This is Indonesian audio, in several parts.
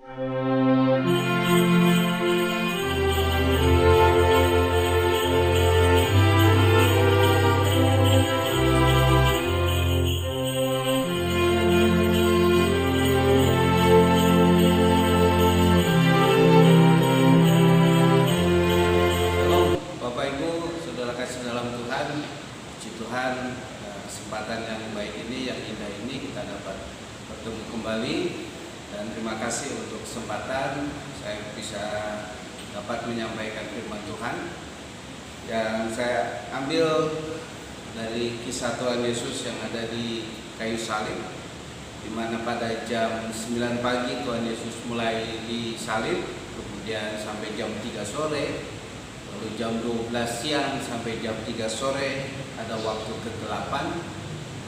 Tuhan, kesempatan yang baik ini, yang indah ini kita dapat bertemu kembali, dan terima kasih untuk kesempatan saya bisa dapat menyampaikan firman Tuhan yang saya ambil dari kisah Tuhan Yesus yang ada di kayu salib, di mana pada jam 9 pagi Tuhan Yesus mulai disalib, kemudian sampai jam 3 sore, lalu jam 12 siang sampai jam 3 sore ada waktu ke-8,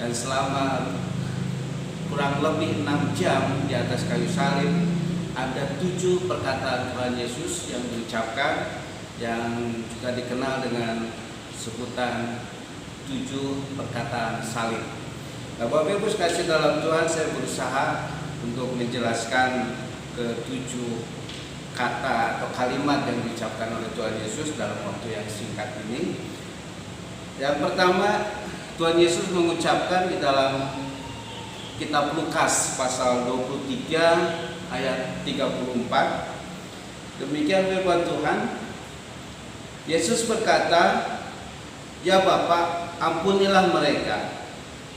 dan selama kurang lebih 6 jam di atas kayu salib ada 7 perkataan Tuhan Yesus yang diucapkan, yang juga dikenal dengan sebutan 7 perkataan salib. Nah, Bapak Ibu sekalian dalam Tuhan, saya berusaha untuk menjelaskan ke-7 kata atau kalimat yang diucapkan oleh Tuhan Yesus dalam waktu yang singkat ini. Yang pertama, Tuhan Yesus mengucapkan di dalam kitab Lukas pasal 23 ayat 34. Demikian firman Tuhan. Yesus berkata, "Ya Bapa, ampunilah mereka,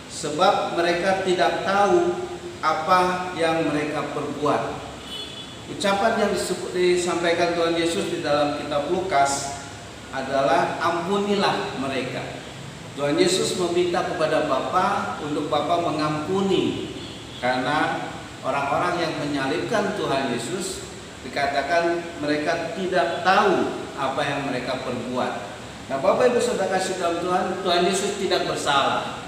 sebab mereka tidak tahu apa yang mereka perbuat." Ucapan yang disampaikan Tuhan Yesus di dalam kitab Lukas adalah ampunilah mereka. Tuhan Yesus meminta kepada Bapa untuk Bapa mengampuni, karena orang-orang yang menyalibkan Tuhan Yesus dikatakan mereka tidak tahu apa yang mereka perbuat. Nah, Bapak Ibu Saudara kasih dalam Tuhan, Tuhan Yesus tidak bersalah.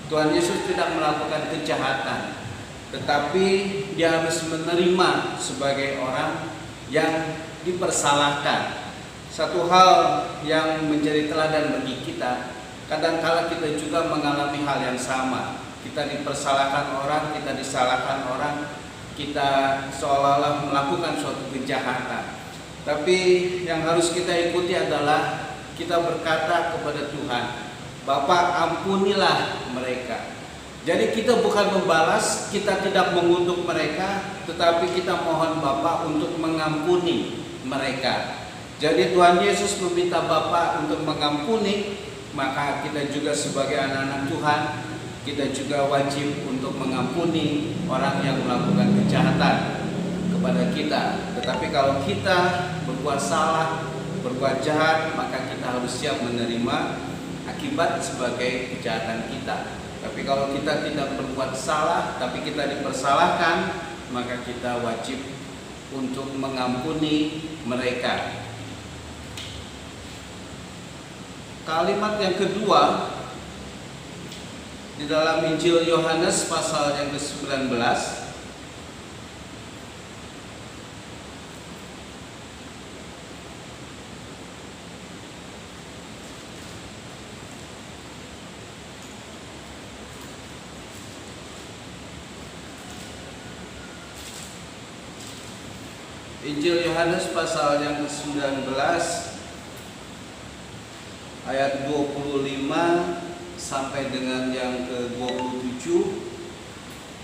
Tuhan Yesus tidak melakukan kejahatan, tetapi Dia harus menerima sebagai orang yang dipersalahkan. Satu hal yang menjadi teladan bagi kita, kadang-kala kita juga mengalami hal yang sama. Kita dipersalahkan orang, kita disalahkan orang, kita seolah-olah melakukan suatu kejahatan. Tapi yang harus kita ikuti adalah kita berkata kepada Tuhan, "Bapa, ampunilah mereka." Jadi kita bukan membalas, kita tidak mengutuk mereka, tetapi kita mohon Bapa untuk mengampuni mereka. Jadi Tuhan Yesus meminta Bapa untuk mengampuni, maka kita juga sebagai anak-anak Tuhan, kita juga wajib untuk mengampuni orang yang melakukan kejahatan kepada kita. Tetapi kalau kita berbuat salah, berbuat jahat, maka kita harus siap menerima akibat sebagai kejahatan kita. Tapi kalau kita tidak berbuat salah, tapi kita dipersalahkan, maka kita wajib untuk mengampuni mereka. Kalimat yang kedua di dalam Injil Yohanes pasal yang ke-19 Injil Yohanes pasal yang ke-19 ayat 25 sampai dengan yang ke-27.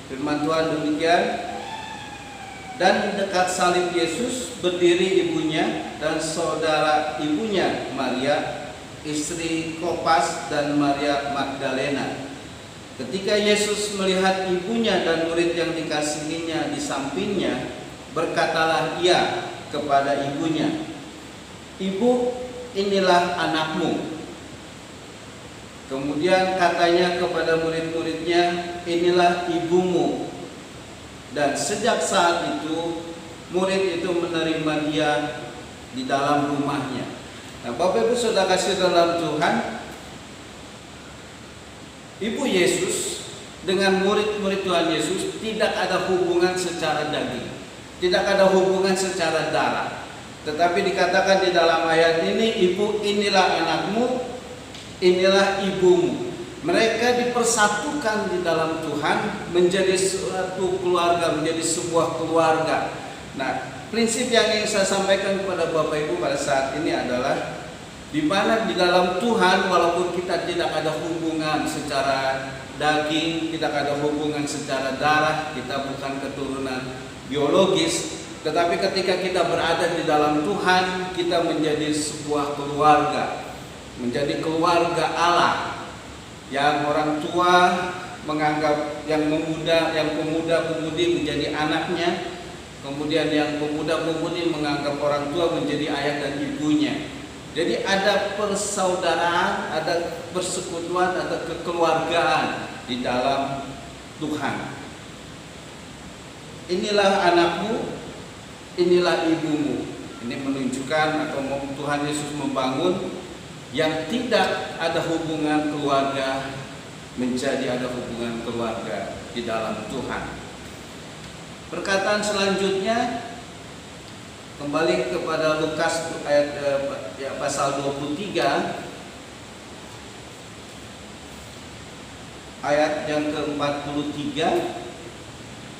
Firman Tuhan demikian, "Dan di dekat salib Yesus berdiri ibunya dan saudara ibunya Maria, istri Klopas, dan Maria Magdalena. Ketika Yesus melihat ibunya dan murid yang dikasihinya di sampingnya, berkatalah ia kepada ibunya, 'Ibu, inilah anakmu.' Kemudian katanya kepada murid-muridnya, 'Inilah ibumu.' Dan sejak saat itu murid itu menerima dia di dalam rumahnya." Nah, Bapak Ibu Saudara kasih dalam Tuhan, Ibu Yesus dengan murid-murid Tuhan Yesus tidak ada hubungan secara daging, tidak ada hubungan secara darah. Tetapi dikatakan di dalam ayat ini, "Ibu, inilah anakmu, inilah ibumu." Mereka dipersatukan di dalam Tuhan menjadi suatu keluarga, menjadi sebuah keluarga. Nah, prinsip yang ingin saya sampaikan kepada Bapak Ibu pada saat ini adalah di mana di dalam Tuhan, walaupun kita tidak ada hubungan secara daging, tidak ada hubungan secara darah, kita bukan keturunan biologis, tetapi ketika kita berada di dalam Tuhan, kita menjadi sebuah keluarga, menjadi keluarga Allah, yang orang tua menganggap yang pemuda-pemudi menjadi anaknya, kemudian yang pemuda-pemudi menganggap orang tua menjadi ayah dan ibunya. Jadi ada persaudaraan, ada persekutuan, ada kekeluargaan di dalam Tuhan. Inilah anakmu, inilah ibumu. Ini menunjukkan atau Tuhan Yesus membangun yang tidak ada hubungan keluarga menjadi ada hubungan keluarga di dalam Tuhan. Perkataan selanjutnya kembali kepada Lukas ayat pasal 23 ayat yang ke-43.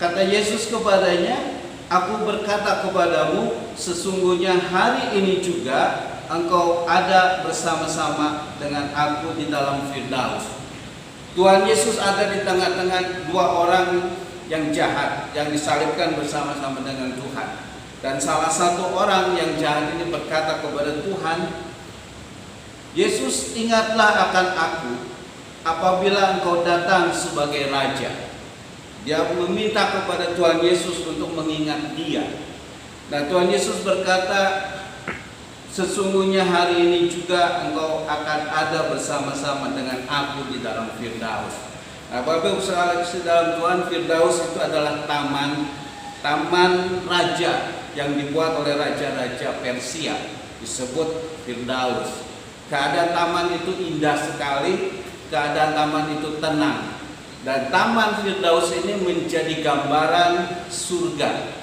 Kata Yesus kepadanya, "Aku berkata kepadamu, sesungguhnya hari ini juga engkau ada bersama-sama dengan aku di dalam Firdaus." Tuhan Yesus ada di tengah-tengah dua orang yang jahat yang disalibkan bersama-sama dengan Tuhan. Dan salah satu orang yang jahat ini berkata kepada Tuhan, "Yesus, ingatlah akan aku apabila engkau datang sebagai raja." Dia meminta kepada Tuhan Yesus untuk mengingat dia. Dan Tuhan Yesus berkata, "Sesungguhnya hari ini juga engkau akan ada bersama-sama dengan aku di dalam Firdaus." Nah, Bapak Ibu saudara di dalam Tuhan, Firdaus itu adalah taman raja yang dibuat oleh raja-raja Persia, disebut Firdaus. Keadaan taman itu indah sekali, keadaan taman itu tenang. Dan taman Firdaus ini menjadi gambaran surga.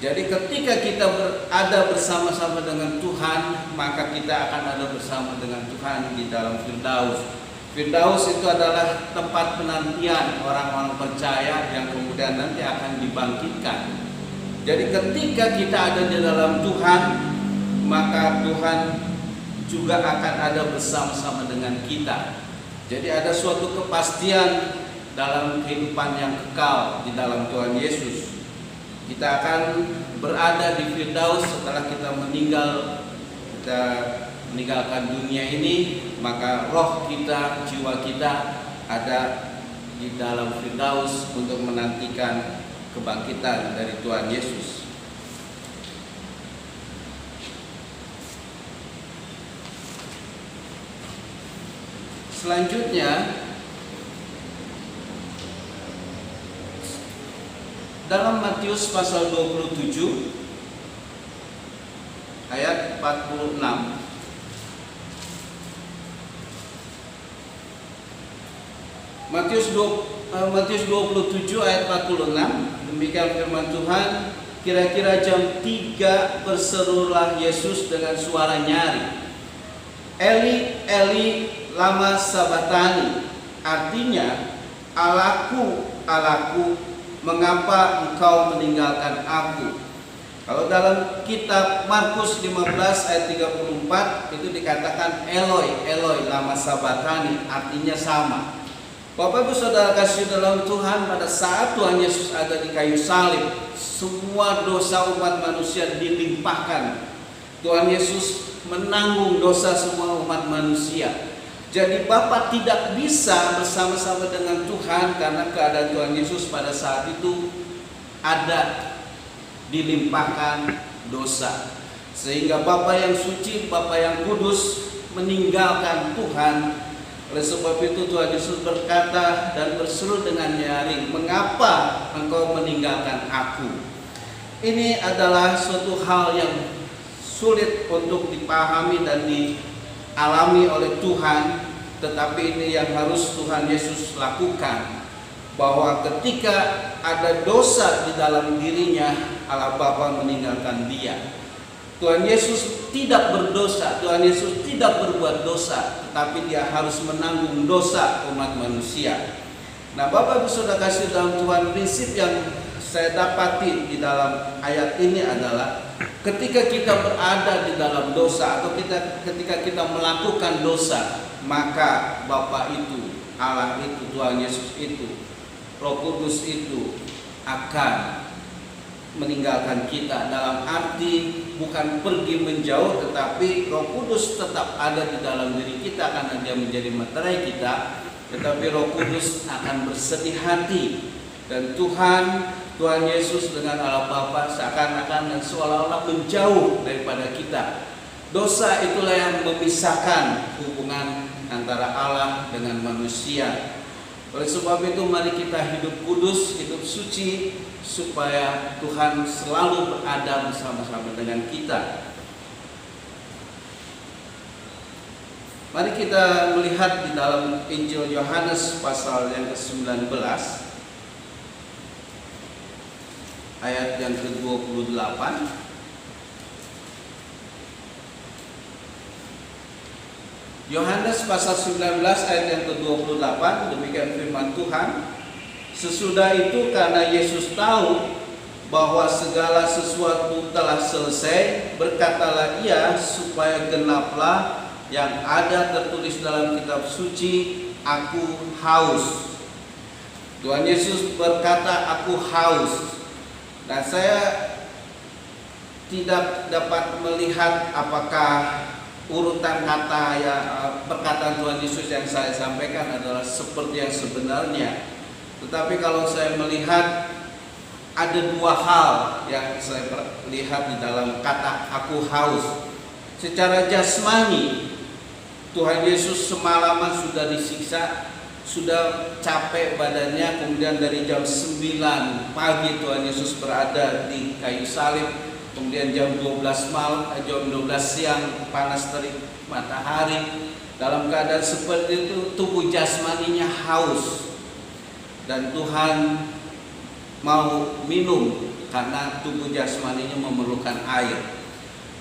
Jadi ketika kita berada bersama-sama dengan Tuhan, maka kita akan ada bersama dengan Tuhan di dalam Firdaus. Firdaus itu adalah tempat penantian orang-orang percaya yang kemudian nanti akan dibangkitkan. Jadi ketika kita ada di dalam Tuhan, maka Tuhan juga akan ada bersama-sama dengan kita. Jadi ada suatu kepastian dalam kehidupan yang kekal di dalam Tuhan Yesus. Kita akan berada di Firdaus setelah kita meninggalkan dunia ini, maka roh kita, jiwa kita ada di dalam Firdaus untuk menantikan kebangkitan dari Tuhan Yesus. Selanjutnya, dalam Matius pasal 27 ayat 46, Matius 27 ayat 46, demikian firman Tuhan, "Kira-kira jam 3 berserulah Yesus dengan suara nyaring, 'Eli, Eli, lama sabatani?' Artinya, 'Allahku, Allahku, mengapa engkau meninggalkan aku?'" Kalau dalam kitab Markus 15 ayat 34 itu dikatakan Eloi, Eloi, lama sabatani, artinya sama. Bapak Ibu Saudara kasih dalam Tuhan, pada saat Tuhan Yesus ada di kayu salib, semua dosa umat manusia dilimpahkan. Tuhan Yesus menanggung dosa semua umat manusia. Jadi Bapa tidak bisa bersama-sama dengan Tuhan karena keadaan Tuhan Yesus pada saat itu ada dilimpahkan dosa. Sehingga Bapa yang suci, Bapa yang kudus meninggalkan Tuhan. Oleh sebab itu Tuhan Yesus berkata dan berseru dengan nyaring, "Mengapa engkau meninggalkan aku?" Ini adalah suatu hal yang sulit untuk dipahami dan dialami oleh Tuhan, tetapi ini yang harus Tuhan Yesus lakukan. Bahwa ketika ada dosa di dalam dirinya, Allah Bapa meninggalkan dia. Tuhan Yesus tidak berdosa, Tuhan Yesus tidak berbuat dosa, tetapi dia harus menanggung dosa umat manusia. Nah, Bapak Ibu Saudara kasih dalam Tuhan, prinsip yang saya dapati di dalam ayat ini adalah ketika kita berada di dalam dosa atau ketika kita melakukan dosa, maka Bapa itu, Allah itu, Tuhan Yesus itu, Roh Kudus itu akan meninggalkan kita. Dalam arti bukan pergi menjauh, tetapi Roh Kudus tetap ada di dalam diri kita karena Dia menjadi materai kita. Tetapi Roh Kudus akan bersedih hati, dan Tuhan Yesus dengan Allah Bapa seakan-akan dan seolah-olah menjauh daripada kita. Dosa itulah yang memisahkan hubungan antara Allah dengan manusia. Oleh sebab itu mari kita hidup kudus, hidup suci, supaya Tuhan selalu berada bersama-sama dengan kita. Mari kita melihat di dalam Injil Yohanes pasal yang ke-19 ayat yang ke-28. Yohanes pasal 19 ayat yang ke-28, demikian firman Tuhan. Sesudah itu karena Yesus tahu bahwa segala sesuatu telah selesai, berkatalah Ia supaya genaplah yang ada tertulis dalam kitab suci, aku haus. Tuhan Yesus berkata, aku haus. Nah, saya tidak dapat melihat apakah urutan kata perkataan Tuhan Yesus yang saya sampaikan adalah seperti yang sebenarnya. Tetapi kalau saya melihat ada dua hal yang saya lihat di dalam kata aku haus. Secara jasmani, Tuhan Yesus semalaman sudah disiksa, sudah capek badannya, kemudian dari jam 9 pagi Tuhan Yesus berada di kayu salib, kemudian jam 12 malam, jam 12 siang panas terik matahari. Dalam keadaan seperti itu tubuh jasmaninya haus, dan Tuhan mau minum karena tubuh jasmaninya memerlukan air.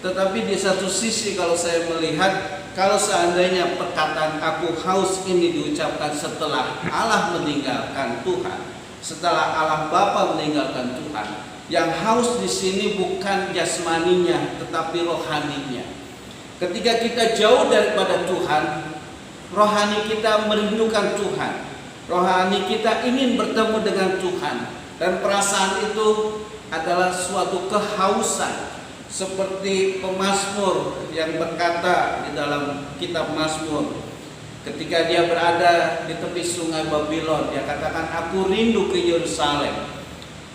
Tetapi di satu sisi kalau saya melihat, kalau seandainya perkataan aku haus ini diucapkan setelah Allah meninggalkan Tuhan, setelah Allah Bapa meninggalkan Tuhan, yang haus di sini bukan jasmaninya tetapi rohaninya. Ketika kita jauh daripada Tuhan, rohani kita merindukan Tuhan. Rohani kita ingin bertemu dengan Tuhan, dan perasaan itu adalah suatu kehausan. Seperti pemazmur yang berkata di dalam kitab Mazmur, ketika dia berada di tepi sungai Babylon, dia katakan, aku rindu ke Yerusalem.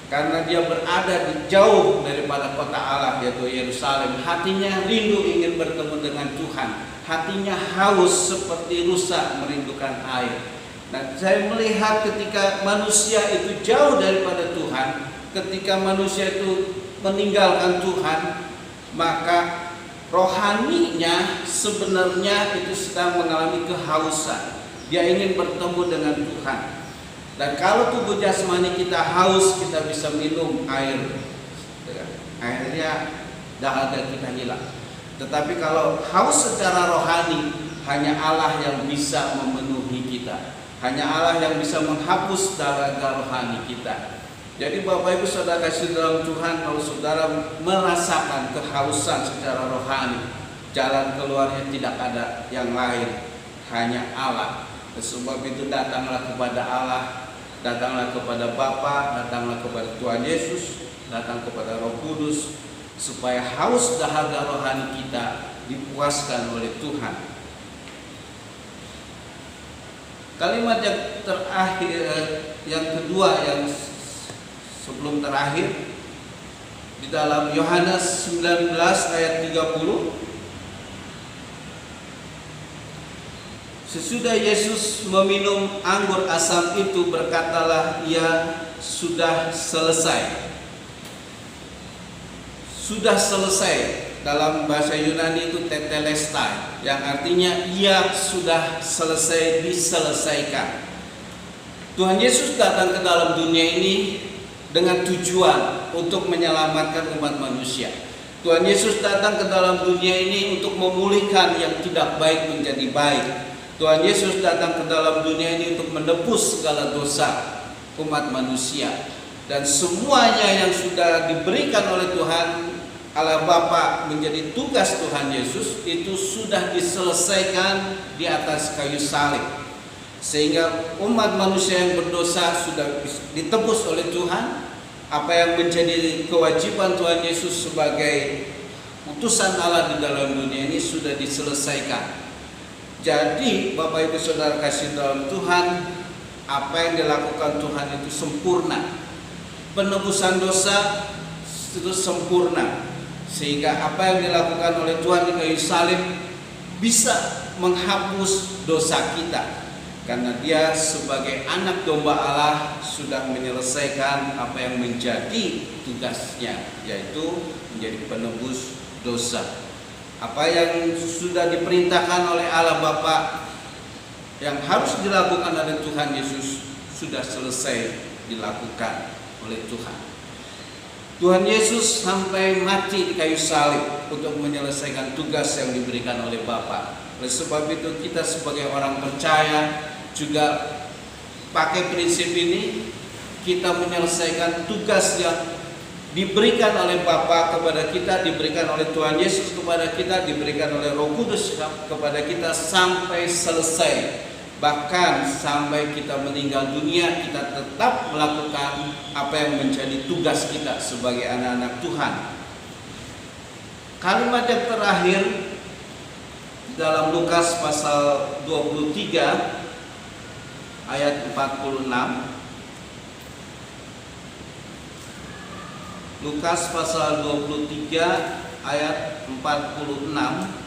Karena dia berada di jauh daripada kota Allah, yaitu Yerusalem. Hatinya rindu ingin bertemu dengan Tuhan. Hatinya haus seperti rusa merindukan air. Nah, saya melihat ketika manusia itu jauh daripada Tuhan, ketika manusia itu meninggalkan Tuhan, maka rohaninya sebenarnya itu sedang mengalami kehausan. Dia ingin bertemu dengan Tuhan. Dan kalau tubuh jasmani kita haus, kita bisa minum air. Akhirnya dahaga kita hilang. Tetapi kalau haus secara rohani, hanya Allah yang bisa memenuhi kita. Hanya Allah yang bisa menghapus dahaga rohani kita. Jadi Bapak Ibu Saudara kasih dalam Tuhan, kalau saudara merasakan kehausan secara rohani, jalan keluarnya tidak ada yang lain, hanya Allah. Sebab itu datanglah kepada Allah, datanglah kepada Bapa, datanglah kepada Tuhan Yesus, datang kepada Roh Kudus, supaya haus dahaga rohani kita dipuaskan oleh Tuhan. Kalimat yang terakhir, yang kedua, yang sebelum terakhir, di dalam Yohanes 19 ayat 30, sesudah Yesus meminum anggur asam itu, berkatalah Ia, sudah selesai. Sudah selesai. Dalam bahasa Yunani itu tetelestai, yang artinya Ia sudah selesai, diselesaikan. Tuhan Yesus datang ke dalam dunia ini dengan tujuan untuk menyelamatkan umat manusia. Tuhan Yesus datang ke dalam dunia ini untuk memulihkan yang tidak baik menjadi baik. Tuhan Yesus datang ke dalam dunia ini untuk menebus segala dosa umat manusia. Dan semuanya yang sudah diberikan oleh Tuhan Allah Bapa menjadi tugas Tuhan Yesus itu sudah diselesaikan di atas kayu salib. Sehingga umat manusia yang berdosa sudah ditebus oleh Tuhan. Apa yang menjadi kewajiban Tuhan Yesus sebagai utusan Allah di dalam dunia ini sudah diselesaikan. Jadi Bapak Ibu Saudara kasih dalam Tuhan, apa yang dilakukan Tuhan itu sempurna. Penebusan dosa itu sempurna. Sehingga apa yang dilakukan oleh Tuhan di kayu salib bisa menghapus dosa kita. Karena dia sebagai anak domba Allah sudah menyelesaikan apa yang menjadi tugasnya, yaitu menjadi penebus dosa. Apa yang sudah diperintahkan oleh Allah Bapa yang harus dilakukan oleh Tuhan Yesus sudah selesai dilakukan oleh Tuhan. Tuhan Yesus sampai mati di kayu salib untuk menyelesaikan tugas yang diberikan oleh Bapa. Oleh sebab itu kita sebagai orang percaya juga pakai prinsip ini, kita menyelesaikan tugas yang diberikan oleh Bapa kepada kita, diberikan oleh Tuhan Yesus kepada kita, diberikan oleh Roh Kudus kepada kita sampai selesai. Bahkan sampai kita meninggal dunia, kita tetap melakukan apa yang menjadi tugas kita sebagai anak-anak Tuhan. Kalimat yang terakhir dalam Lukas pasal 23 ayat 46. Lukas pasal 23 ayat 46.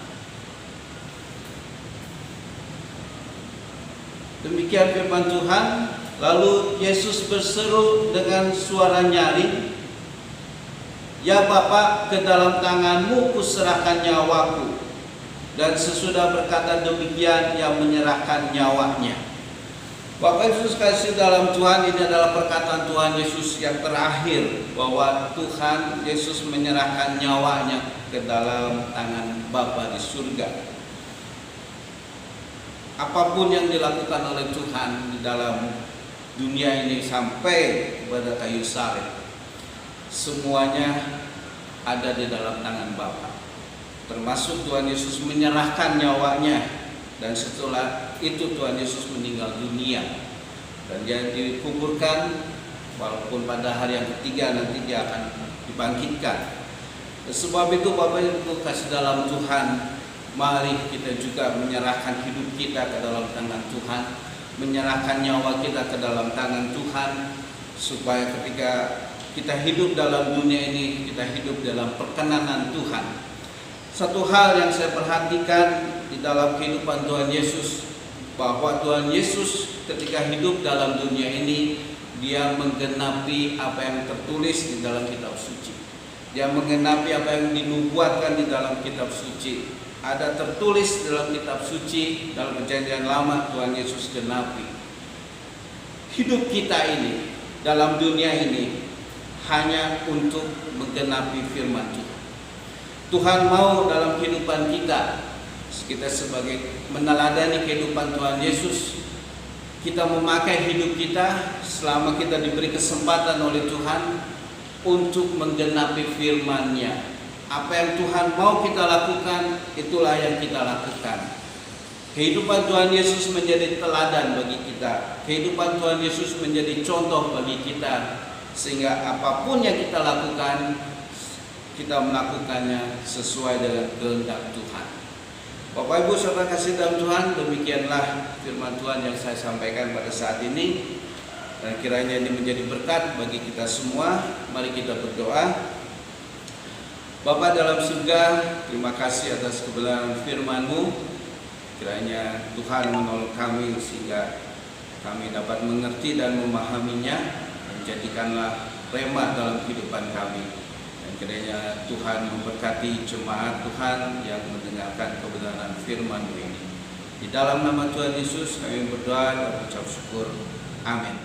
Demikian firman Tuhan. Lalu Yesus berseru dengan suara nyaring, "Ya Bapa, ke dalam tangan-Mu kuserahkan nyawaku." Dan sesudah berkata demikian, ia menyerahkan nyawanya. Bapak Yesus kasih dalam Tuhan, ini adalah perkataan Tuhan Yesus yang terakhir, bahwa Tuhan Yesus menyerahkan nyawanya ke dalam tangan Bapa di surga. Apapun yang dilakukan oleh Tuhan di dalam dunia ini sampai pada kayu salib, semuanya ada di dalam tangan Bapa. Termasuk Tuhan Yesus menyerahkan nyawanya. Dan setelah itu Tuhan Yesus meninggal dunia dan dia dikuburkan, walaupun pada hari yang ketiga nanti dia akan dibangkitkan. Sebab itu Bapak Ibu kasih dalam Tuhan, mari kita juga menyerahkan hidup kita ke dalam tangan Tuhan, menyerahkan nyawa kita ke dalam tangan Tuhan, supaya ketika kita hidup dalam dunia ini, kita hidup dalam perkenanan Tuhan. Satu hal yang saya perhatikan di dalam kehidupan Tuhan Yesus, bahwa Tuhan Yesus ketika hidup dalam dunia ini, dia menggenapi apa yang tertulis di dalam kitab suci. Dia menggenapi apa yang dinubuatkan di dalam kitab suci. Ada tertulis dalam kitab suci, dalam perjanjian lama, Tuhan Yesus genapi. Hidup kita ini dalam dunia ini hanya untuk menggenapi firman Tuhan. Tuhan mau dalam kehidupan kita sebagai meneladani kehidupan Tuhan Yesus, kita memakai hidup kita selama kita diberi kesempatan oleh Tuhan untuk menggenapi firman-Nya. Apa yang Tuhan mau kita lakukan, itulah yang kita lakukan. Kehidupan Tuhan Yesus menjadi teladan bagi kita. Kehidupan Tuhan Yesus menjadi contoh bagi kita, sehingga apapun yang kita lakukan, kita melakukannya sesuai dengan kehendak Tuhan. Bapak Ibu Saudara kasih dalam Tuhan, demikianlah firman Tuhan yang saya sampaikan pada saat ini. Dan kiranya ini menjadi berkat bagi kita semua. Mari kita berdoa. Bapa dalam surga, terima kasih atas kebenaran firman-Mu. Kiranya Tuhan menolong kami sehingga kami dapat mengerti dan memahaminya, dan jadikanlah rema dalam kehidupan kami. Dan kiranya Tuhan memberkati jemaat Tuhan yang mendengarkan kebenaran firman-Mu ini. Di dalam nama Tuhan Yesus kami berdoa dan mengucap syukur. Amin.